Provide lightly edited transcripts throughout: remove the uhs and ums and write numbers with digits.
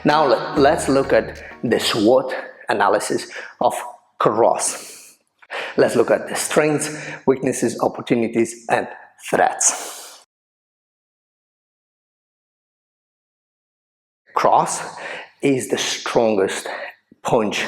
Now let's look at the SWOT analysis of cross. Let's look at the strengths, weaknesses, opportunities, and threats. Cross is the strongest punch,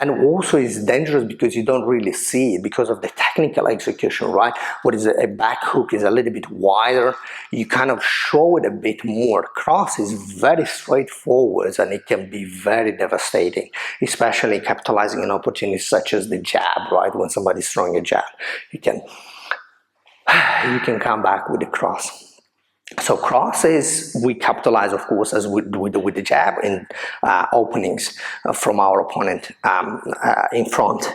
and also is dangerous because you don't really see it because of the technical execution, right? What is a back hook is a little bit wider, you kind of show it a bit more. Cross is very straightforward and it can be very devastating, especially capitalizing on opportunities such as the jab, right? When somebody's throwing a jab, you can come back with the cross. So cross is, we capitalize, of course, as with the jab in openings from our opponent in front.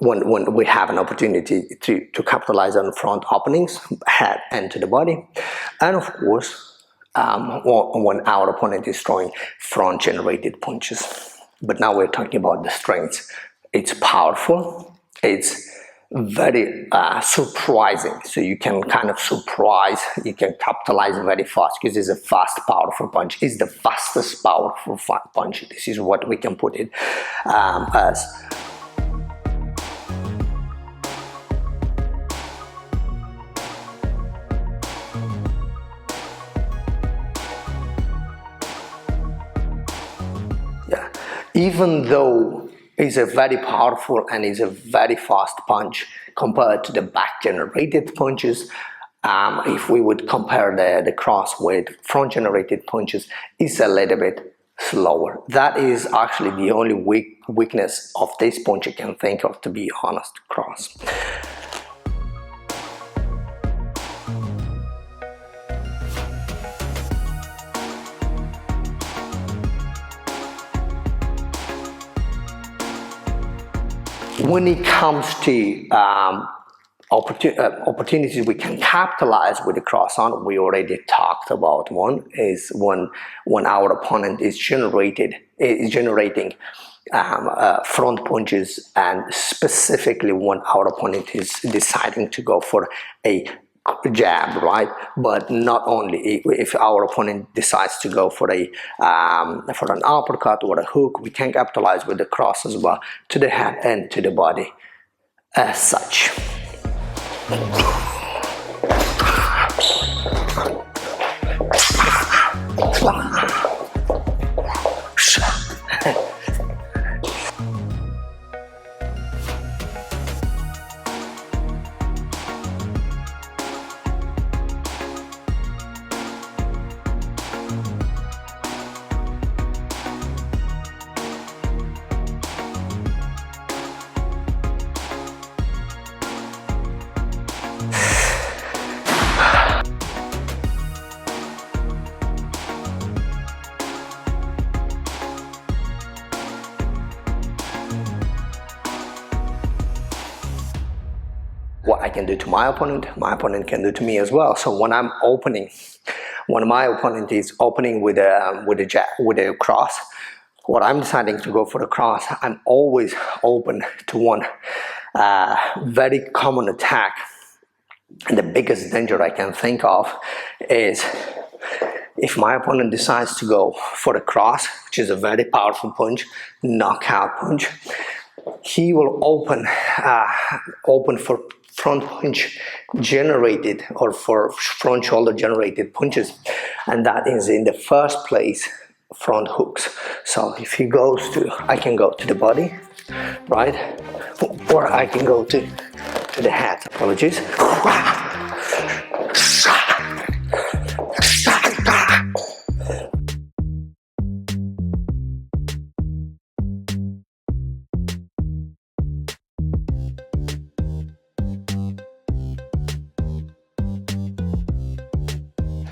When we have an opportunity to capitalize on front openings, head and to the body, and of course when our opponent is throwing front generated punches. But now we're talking about the strengths. It's powerful, it's very surprising, so you can kind of surprise, you can capitalize very fast because it's a fast, powerful punch. It's the fastest powerful punch. This is what we can put it as. Yeah, even though it's a very powerful and is a very fast punch compared to the back generated punches. If we would compare the cross with front generated punches, it's a little bit slower. That is actually the only weakness of this punch I can think of, to be honest. Cross. When it comes to opportunities we can capitalize with the cross on, we already talked about. One is when our opponent is generating front punches, and specifically when our opponent is deciding to go for a jab, right? But not only, if our opponent decides to go for an uppercut or a hook, we can capitalize with the cross as well, to the head and to the body as such. What I can do to my opponent can do to me as well. So when I'm opening, when my opponent is opening with a cross, what I'm deciding to go for the cross, I'm always open to one very common attack. And the biggest danger I can think of is if my opponent decides to go for the cross, which is a very powerful punch, knockout punch, he will open for front punch generated, or for front shoulder generated punches, and that is in the first place front hooks. So if he goes to, I can go to the body, right, or I can go to the head. Apologies.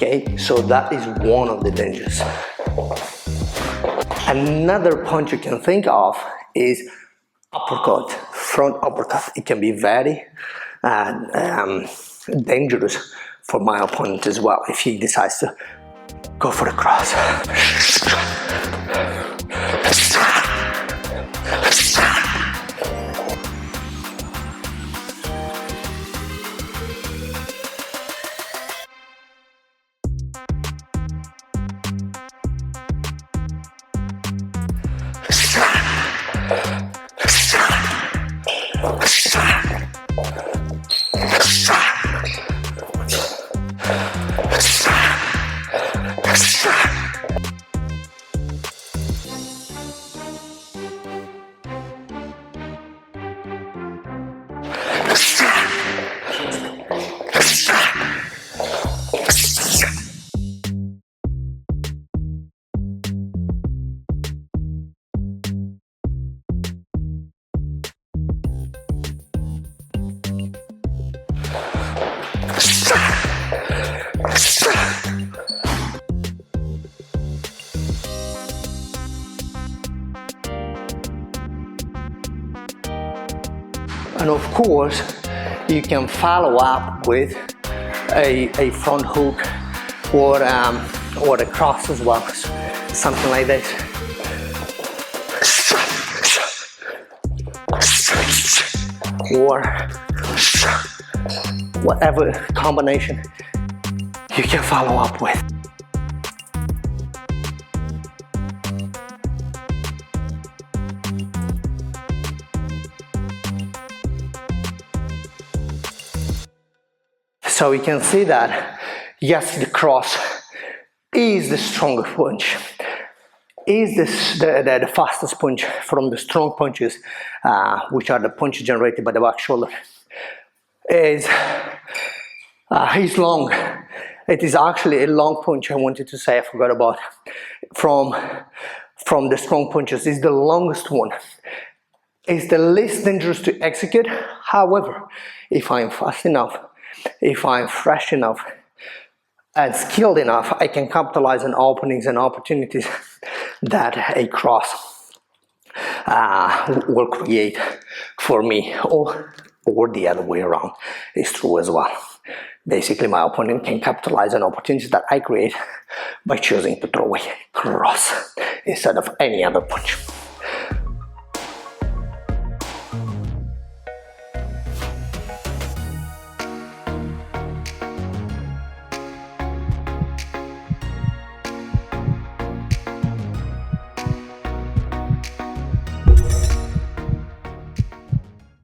Okay, so that is one of the dangers. Another punch you can think of is uppercut, front uppercut. It can be very dangerous for my opponent as well if he decides to go for the cross. And of course, you can follow up with a front hook or a cross as well, something like this. Or whatever combination you can follow up with. So we can see that, yes, the cross is the stronger punch, is the fastest punch from the strong punches, which are the punches generated by the back shoulder. Is long. It is actually a long punch. I wanted to say, I forgot about. From the strong punches, is the longest one. It's the least dangerous to execute. However, if I'm fast enough, if I'm fresh enough and skilled enough, I can capitalize on openings and opportunities that a cross will create for me, or the other way around is true as well. Basically, my opponent can capitalize on opportunities that I create by choosing to throw a cross instead of any other punch.